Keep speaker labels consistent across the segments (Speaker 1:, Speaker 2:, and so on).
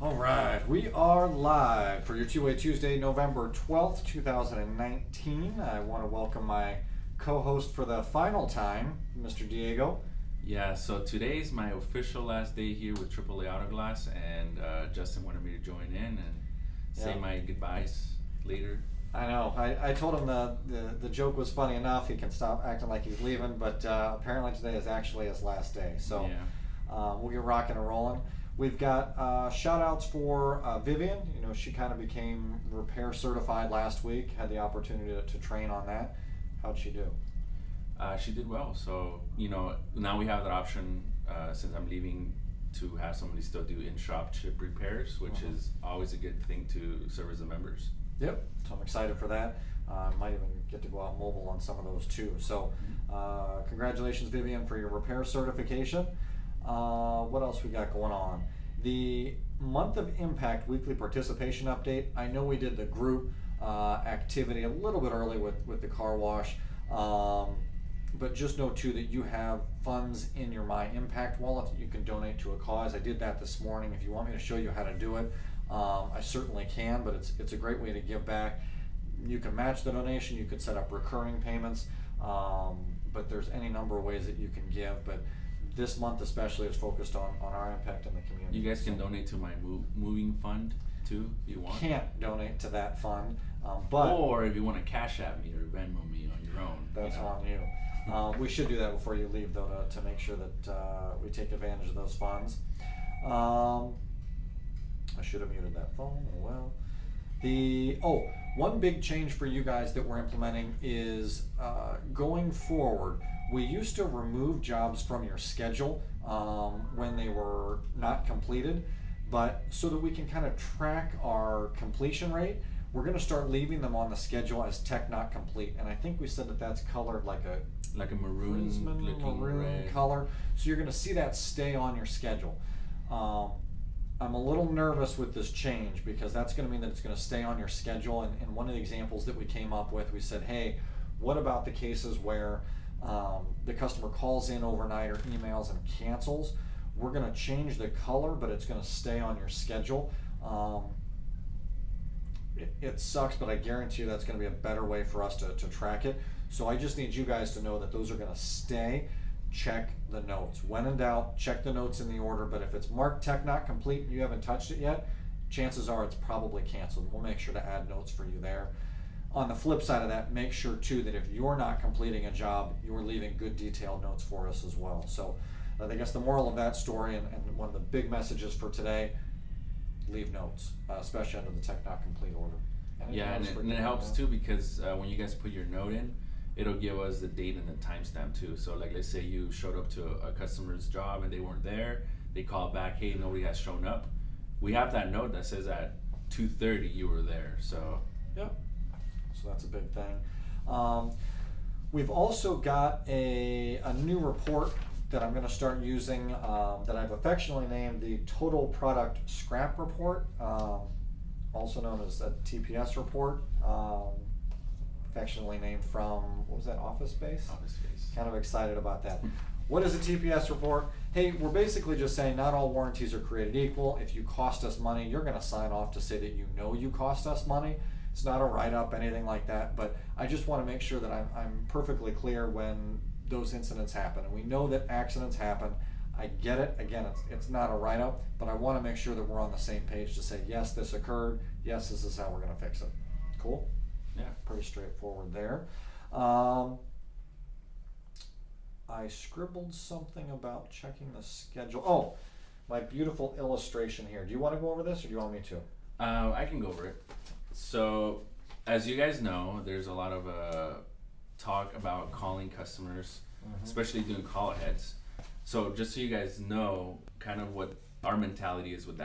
Speaker 1: All right, we are live for your Two-Way Tuesday, November 12th, 2019. I want to welcome my co-host for the final time, Mr. Diego.
Speaker 2: Yeah, so today's my official last day here with AAA Auto Glass, and Justin wanted me to join in and say
Speaker 1: Yeah.
Speaker 2: my goodbyes later.
Speaker 1: I know. I told him the joke was funny enough. He can stop acting like he's leaving, but apparently today is actually his last day. So we'll get rocking and rolling. We've got shout outs for Vivian. You know, she kind of became repair certified last week, had the opportunity to train on that. How'd she do?
Speaker 2: She did well, so now we have that option since I'm leaving to have somebody still do in-shop chip repairs, which is always a good thing to service the members.
Speaker 1: Yep, so I'm excited for that. Might even get to go out mobile on some of those too. So, congratulations, Vivian, for your repair certification. What else we got going on? The Month of Impact weekly participation update. I know we did the group activity a little bit early with the car wash, but just know too that you have funds in your My Impact wallet that you can donate to a cause. I did that this morning. If you want me to show you how to do it, I certainly can, but it's a great way to give back. You can match the donation, you could set up recurring payments, but there's any number of ways that you can give. But this month especially is focused on our impact in the community.
Speaker 2: You guys can donate to my moving fund too, if you want.
Speaker 1: Can't donate to that fund, but
Speaker 2: or if you want to Cash App me or Venmo me on your own.
Speaker 1: that's on you. We should do that before you leave, though, to make sure that we take advantage of those funds. I should have muted that phone. Oh well. One big change for you guys that we're implementing is going forward. We used to remove jobs from your schedule when they were not completed, but so that we can kind of track our completion rate, we're going to start leaving them on the schedule as tech not complete. And I think we said that that's colored like a
Speaker 2: maroon looking red
Speaker 1: color. So you're going to see that stay on your schedule. I'm a little nervous with this change because that's going to mean that it's going to stay on your schedule. And one of the examples that we came up with, we said, hey, what about the cases where the customer calls in overnight or emails and cancels? We're going to change the color, but it's going to stay on your schedule. It sucks, but I guarantee you that's going to be a better way for us to track it. So I just need you guys to know that those are going to stay. Check the notes. When in doubt, check the notes in the order, but if it's marked tech not complete and you haven't touched it yet, chances are it's probably canceled. We'll make sure to add notes for you there. On the flip side of that, make sure too that if you're not completing a job, you're leaving good detailed notes for us as well. So I guess the moral of that story and one of the big messages for today, leave notes, especially under the tech not complete order.
Speaker 2: Yeah, and it helps too because when you guys put your note in, it'll give us the date and the timestamp too. So like, let's say you showed up to a customer's job and they weren't there, they call back, hey, nobody has shown up. We have that note that says at 2:30 you were there. So
Speaker 1: yep. So that's a big thing. We've also got a new report that I'm going to start using that I've affectionately named the Total Product Scrap Report, also known as a TPS report. Affectionately named from, what was that, Office Space?
Speaker 2: Office Space.
Speaker 1: Kind of excited about that. What is a TPS report? Hey, we're basically just saying not all warranties are created equal. If you cost us money, you're going to sign off to say that you know you cost us money. It's not a write-up, anything like that, but I just want to make sure that I'm perfectly clear when those incidents happen. And we know that accidents happen. I get it. Again, it's not a write-up, but I want to make sure that we're on the same page to say, yes, this occurred. Yes, this is how we're going to fix it. Cool?
Speaker 2: Yeah.
Speaker 1: Pretty straightforward there. I scribbled something about checking the schedule. Oh, my beautiful illustration here. Do you want to go over this or do you want me to?
Speaker 2: I can go over it. So, as you guys know, there's a lot of talk about calling customers, especially doing call aheads. So, just so you guys know, kind of what our mentality is with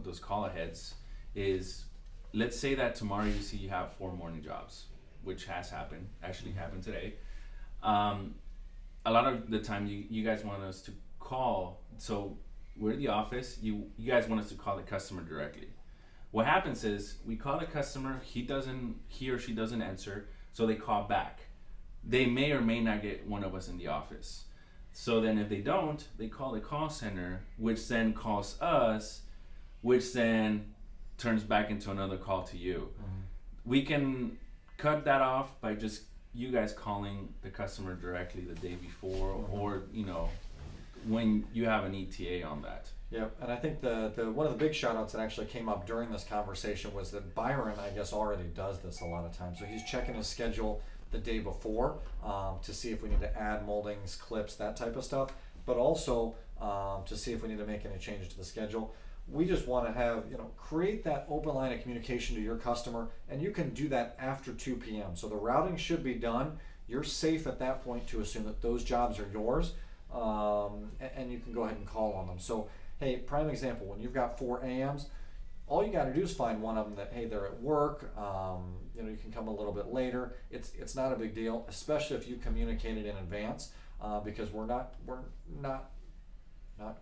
Speaker 2: those call aheads is, let's say that tomorrow you have 4 morning jobs, which has happened, actually happened today. A lot of the time you guys want us to call, so we're at the office, you guys want us to call the customer directly. What happens is we call the customer, he or she doesn't answer, so they call back. They may or may not get one of us in the office. So then if they don't, they call the call center, which then calls us which then turns back into another call to you.
Speaker 1: Mhm.
Speaker 2: We can cut that off by just you guys calling the customer directly the day before, or when you have an ETA on that.
Speaker 1: Yep, and I think the one of the big shout outs that actually came up during this conversation was that Byron, I guess, already does this a lot of times. So he's checking his schedule the day before to see if we need to add moldings, clips, that type of stuff, but also to see if we need to make any changes to the schedule. We just want to have, create that open line of communication to your customer, and you can do that after 2 p.m. So the routing should be done. You're safe at that point to assume that those jobs are yours, and you can go ahead and call on them. So, hey, prime example, when you've got 4 AMs, all you got to do is find one of them that, hey, they're at work, you can come a little bit later. It's not a big deal, especially if you communicated in advance, because we're not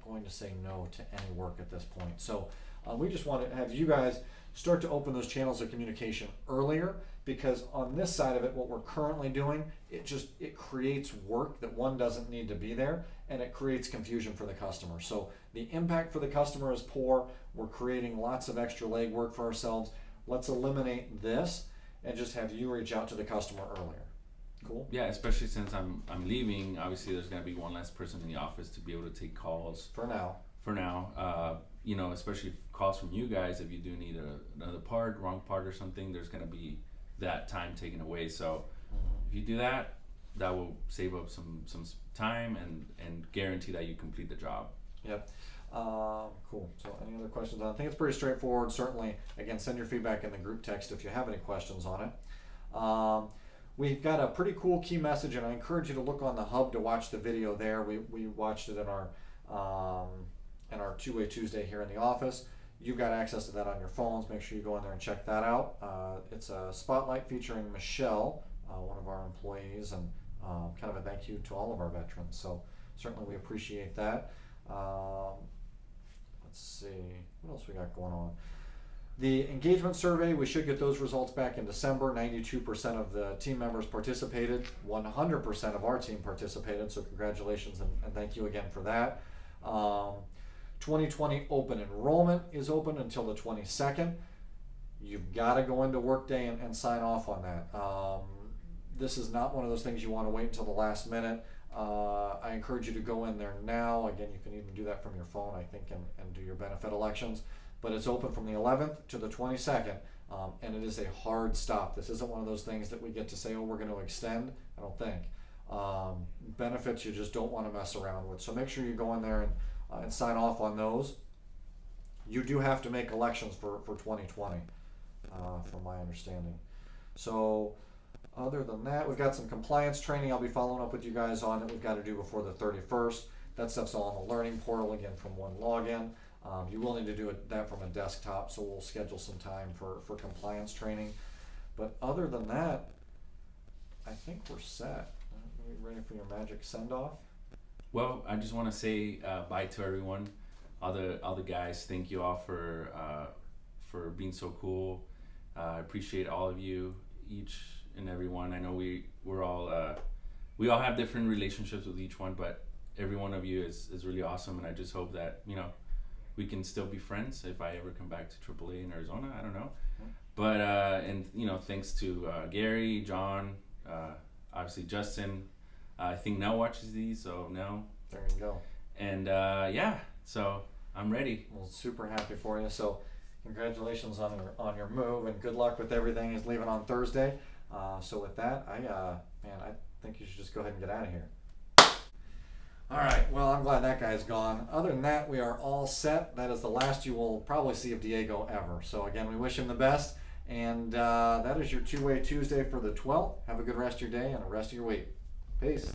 Speaker 1: going to say no to any work at this point. So we just want to have you guys start to open those channels of communication earlier, because on this side of it, what we're currently doing, it creates work that one doesn't need to be there, and it creates confusion for the customer. So the impact for the customer is poor. We're creating lots of extra legwork for ourselves. Let's eliminate this and just have you reach out to the customer earlier. Cool.
Speaker 2: Yeah, especially since I'm leaving. Obviously, there's gonna be one less person in the office to be able to take calls.
Speaker 1: For now.
Speaker 2: Especially calls from you guys. If you do need another part, wrong part or something, there's gonna be that time taken away. So if you do that, that will save up some time and guarantee that you complete the job.
Speaker 1: Yep. Cool. So any other questions on it? I think it's pretty straightforward. Certainly, again, send your feedback in the group text if you have any questions on it. We've got a pretty cool key message, and I encourage you to look on the hub to watch the video there. We watched it in our Two-Way Tuesday here in the office. You've got access to that on your phones. Make sure you go in there and check that out. It's a spotlight featuring Michelle, one of our employees, and kind of a thank you to all of our veterans. So certainly we appreciate that. Let's see, what else we got going on? The engagement survey, we should get those results back in December. 92% of the team members participated. 100% of our team participated, so congratulations and thank you again for that. 2020 open enrollment is open until the 22nd. You've got to go into Workday and sign off on that. This is not one of those things you want to wait until the last minute. I encourage you to go in there now. Again, you can even do that from your phone, I think, and do your benefit elections. But it's open from the 11th to the 22nd, and it is a hard stop. This isn't one of those things that we get to say, oh, we're going to extend. I don't think. Benefits you just don't want to mess around with. So make sure you go in there and sign off on those. You do have to make elections for 2020, from my understanding. So other than that, we've got some compliance training I'll be following up with you guys on that we've got to do before the 31st. That stuff's all on the learning portal, again, from one login. You will need to do that from a desktop, so we'll schedule some time for compliance training. But other than that, I think we're set. Are we ready for your magic send-off?
Speaker 2: Well, I just want to say bye to everyone, all the guys. Thank you all for being so cool. I appreciate all of you, each and every one. I know we all have different relationships with each one, but every one of you is really awesome, and I just hope that we can still be friends if I ever come back to AAA in Arizona. I don't know, but and thanks to Gary, John, obviously Justin. I think Nell watches these, so Nell.
Speaker 1: There you go.
Speaker 2: And so I'm ready.
Speaker 1: Well, super happy for you. So congratulations on your move, and good luck with everything. He's leaving on Thursday. So with that, I think you should just go ahead and get out of here. All right, well, I'm glad that guy's gone. Other than that, we are all set. That is the last you will probably see of Diego ever. So again, we wish him the best. And that is your Two-Way Tuesday for the 12th. Have a good rest of your day and a rest of your week. Peace.